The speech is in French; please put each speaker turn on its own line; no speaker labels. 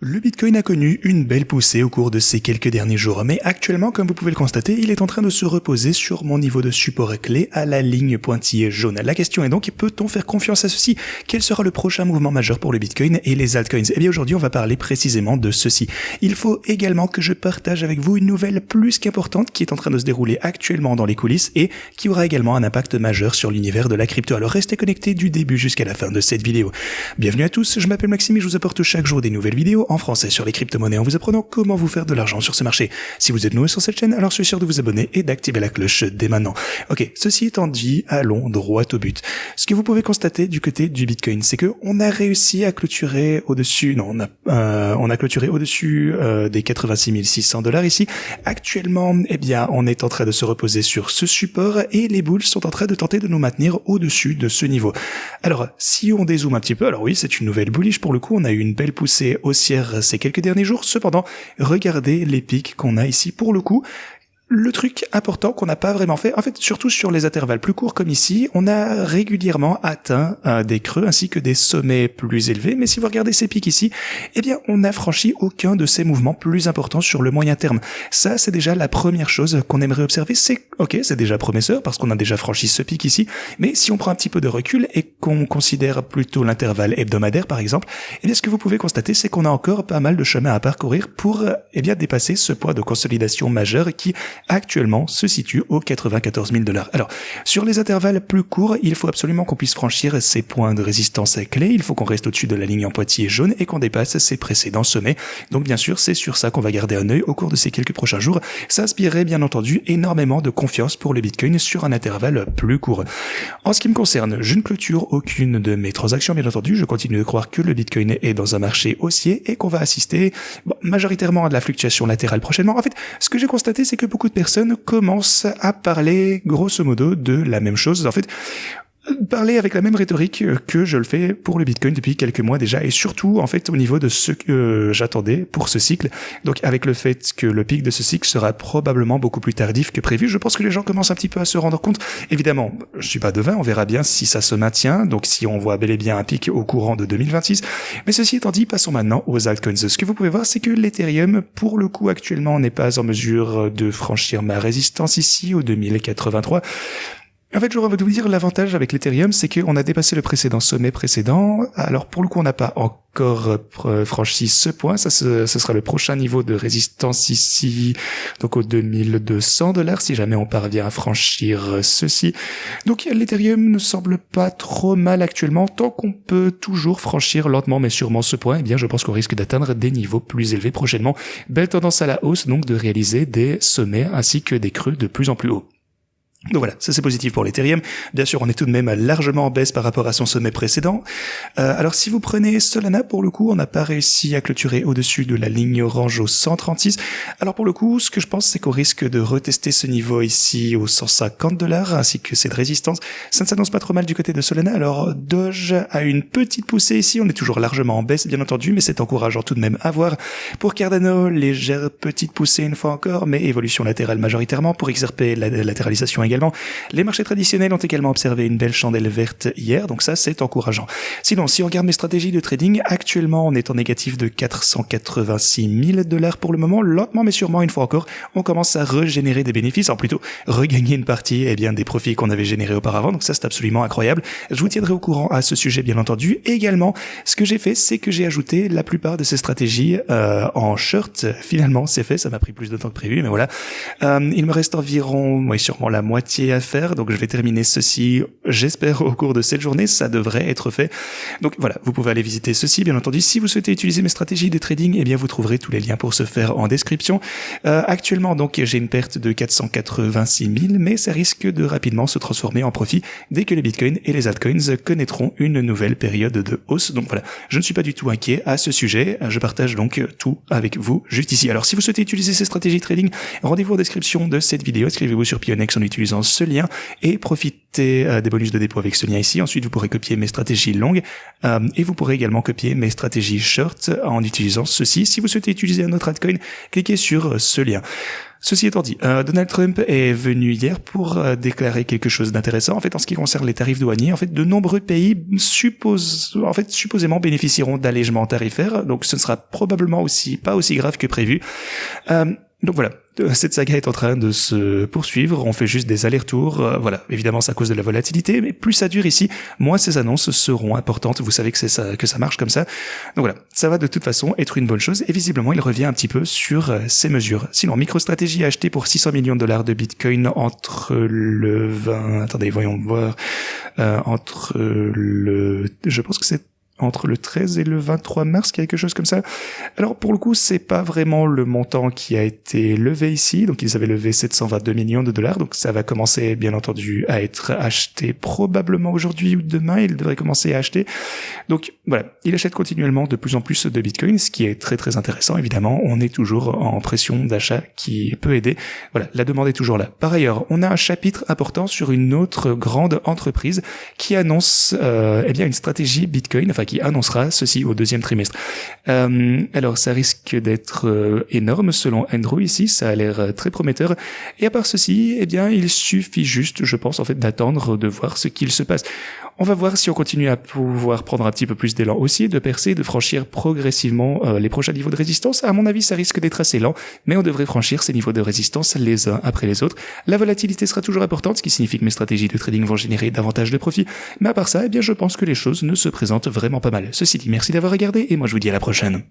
Le Bitcoin a connu une belle poussée au cours de ces quelques derniers jours, mais actuellement, comme vous pouvez le constater, il est en train de se reposer sur mon niveau de support clé à la ligne pointillée jaune. La question est donc, peut-on faire confiance à ceci? Quel sera le prochain mouvement majeur pour le Bitcoin et les altcoins? Eh bien aujourd'hui, on va parler précisément de ceci. Il faut également que je partage avec vous une nouvelle plus qu'importante qui est en train de se dérouler actuellement dans les coulisses et qui aura également un impact majeur sur l'univers de la crypto. Alors restez connectés du début jusqu'à la fin de cette vidéo. Bienvenue à tous, je m'appelle Maxime et je vous apporte chaque jour des nouvelles vidéos en français sur les crypto-monnaies en vous apprenant comment vous faire de l'argent sur ce marché. Si vous êtes nouveau sur cette chaîne, alors je suis sûr de vous abonner et d'activer la cloche dès maintenant. Ok, ceci étant dit, allons droit au but. Ce que vous pouvez constater du côté du Bitcoin, c'est que on a réussi à clôturer au-dessus, on a clôturé au-dessus des 86 600 $ ici. Actuellement, eh bien, on est en train de se reposer sur ce support et les bulls sont en train de tenter de nous maintenir au-dessus de ce niveau. Alors, si on dézoome un petit peu, alors oui, c'est une nouvelle bullish pour le coup, on a eu une belle poussée haussière ces quelques derniers jours. Cependant, regardez les pics qu'on a ici pour le coup. Le truc important qu'on n'a pas vraiment fait, en fait, surtout sur les intervalles plus courts comme ici, on a régulièrement atteint des creux ainsi que des sommets plus élevés. Mais si vous regardez ces pics ici, eh bien, on n'a franchi aucun de ces mouvements plus importants sur le moyen terme. Ça, c'est déjà la première chose qu'on aimerait observer. C'est déjà prometteur parce qu'on a déjà franchi ce pic ici. Mais si on prend un petit peu de recul et qu'on considère plutôt l'intervalle hebdomadaire, par exemple, eh bien, ce que vous pouvez constater, c'est qu'on a encore pas mal de chemin à parcourir pour, eh bien, dépasser ce point de consolidation majeur qui actuellement se situe aux 94 000 $. Alors, sur les intervalles plus courts, il faut absolument qu'on puisse franchir ces points de résistance clés. Il faut qu'on reste au-dessus de la ligne en pointillé jaune et qu'on dépasse ces précédents sommets. Donc, bien sûr, c'est sur ça qu'on va garder un œil au cours de ces quelques prochains jours. Ça inspirerait, bien entendu, énormément de confiance pour le Bitcoin sur un intervalle plus court. En ce qui me concerne, je ne clôture aucune de mes transactions, bien entendu. Je continue de croire que le Bitcoin est dans un marché haussier et qu'on va assister majoritairement à de la fluctuation latérale prochainement. En fait, ce que j'ai constaté, c'est que beaucoup de personnes commencent à parler grosso modo de la même chose. En fait, parler avec la même rhétorique que je le fais pour le Bitcoin depuis quelques mois déjà, et surtout en fait au niveau de ce que j'attendais pour ce cycle. Donc avec le fait que le pic de ce cycle sera probablement beaucoup plus tardif que prévu, je pense que les gens commencent un petit peu à se rendre compte. Évidemment, je suis pas devin, on verra bien si ça se maintient, donc si on voit bel et bien un pic au courant de 2026. Mais ceci étant dit, passons maintenant aux altcoins. Ce que vous pouvez voir, c'est que l'Ethereum, pour le coup actuellement, n'est pas en mesure de franchir ma résistance ici au 2083. En fait, j'aurais envie de vous dire, l'avantage avec l'Ethereum, c'est qu'on a dépassé le sommet précédent. Alors, pour le coup, on n'a pas encore franchi ce point. Ça, ce sera le prochain niveau de résistance ici, donc aux 2200 $, si jamais on parvient à franchir ceci. Donc, l'Ethereum ne semble pas trop mal actuellement. Tant qu'on peut toujours franchir lentement mais sûrement ce point, eh bien, je pense qu'on risque d'atteindre des niveaux plus élevés prochainement. Belle tendance à la hausse, donc, de réaliser des sommets ainsi que des creux de plus en plus hauts. Donc voilà, ça c'est positif pour l'Ethereum. Bien sûr, on est tout de même largement en baisse par rapport à son sommet précédent. Alors si vous prenez Solana, pour le coup, on n'a pas réussi à clôturer au-dessus de la ligne orange au 136. Alors pour le coup, ce que je pense, c'est qu'on risque de retester ce niveau ici au 150 $, ainsi que cette résistance. Ça ne s'annonce pas trop mal du côté de Solana. Alors Doge a une petite poussée ici, on est toujours largement en baisse, bien entendu, mais c'est encourageant tout de même à voir. Pour Cardano, légère petite poussée une fois encore, mais évolution latérale majoritairement. Pour XRP, la latéralisation également. Les marchés traditionnels ont également observé une belle chandelle verte hier, donc ça c'est encourageant. Sinon, si on regarde mes stratégies de trading, actuellement on est en négatif de 486 000 $ pour le moment. Lentement mais sûrement, une fois encore, on commence à régénérer des bénéfices, alors plutôt regagner une partie des profits qu'on avait générés auparavant, donc ça c'est absolument incroyable. Je vous tiendrai au courant à ce sujet bien entendu. Et également, ce que j'ai fait, c'est que j'ai ajouté la plupart de ces stratégies en short. Finalement, c'est fait, ça m'a pris plus de temps que prévu, mais voilà. Il me reste environ, sûrement la moitié à faire, donc je vais terminer ceci, j'espère, au cours de cette journée. Ça devrait être fait. Donc voilà, vous pouvez aller visiter ceci, bien entendu. Si vous souhaitez utiliser mes stratégies de trading, eh bien vous trouverez tous les liens pour ce faire en description. Actuellement, donc, j'ai une perte de 486 000, mais ça risque de rapidement se transformer en profit dès que les bitcoins et les altcoins connaîtront une nouvelle période de hausse. Donc voilà, je ne suis pas du tout inquiet à ce sujet. Je partage donc tout avec vous juste ici. Alors si vous souhaitez utiliser ces stratégies de trading, rendez-vous en description de cette vidéo. Inscrivez-vous sur Pionex en utilisant utilisant ce lien et profiter des bonus de dépôt avec ce lien ici. Ensuite, vous pourrez copier mes stratégies longues et vous pourrez également copier mes stratégies short en utilisant ceci. Si vous souhaitez utiliser un autre altcoin, cliquez sur ce lien. Ceci étant dit, Donald Trump est venu hier pour déclarer quelque chose d'intéressant. En fait, en ce qui concerne les tarifs douaniers, en fait, de nombreux pays supposément bénéficieront d'allègements tarifaires. Donc, ce ne sera probablement pas aussi grave que prévu. Donc voilà, cette saga est en train de se poursuivre, on fait juste des allers-retours, voilà, évidemment c'est à cause de la volatilité, mais plus ça dure ici, moins ces annonces seront importantes, vous savez que c'est ça, que ça marche comme ça. Donc voilà, ça va de toute façon être une bonne chose, et visiblement il revient un petit peu sur ces mesures. Sinon, MicroStrategy a acheté pour 600 millions de dollars de Bitcoin entre le 20, attendez, voyons voir, je pense que c'est entre le 13 et le 23 mars, quelque chose comme ça. Alors, pour le coup, c'est pas vraiment le montant qui a été levé ici. Donc, ils avaient levé 722 millions de dollars. Donc, ça va commencer, bien entendu, à être acheté probablement aujourd'hui ou demain. Il devrait commencer à acheter. Donc, voilà. Il achète continuellement de plus en plus de Bitcoin, ce qui est très, très intéressant. Évidemment, on est toujours en pression d'achat qui peut aider. Voilà. La demande est toujours là. Par ailleurs, on a un chapitre important sur une autre grande entreprise qui annonce, une stratégie Bitcoin, enfin, qui annoncera ceci au deuxième trimestre. Alors, ça risque d'être énorme selon Andrew ici, ça a l'air très prometteur. Et à part ceci, il suffit juste, je pense, en fait, d'attendre de voir ce qu'il se passe. On va voir si on continue à pouvoir prendre un petit peu plus d'élan aussi, de percer, de franchir progressivement les prochains niveaux de résistance. À mon avis, ça risque d'être assez lent, mais on devrait franchir ces niveaux de résistance les uns après les autres. La volatilité sera toujours importante, ce qui signifie que mes stratégies de trading vont générer davantage de profits. Mais à part ça, je pense que les choses ne se présentent vraiment pas mal. Ceci dit, merci d'avoir regardé et moi je vous dis à la prochaine.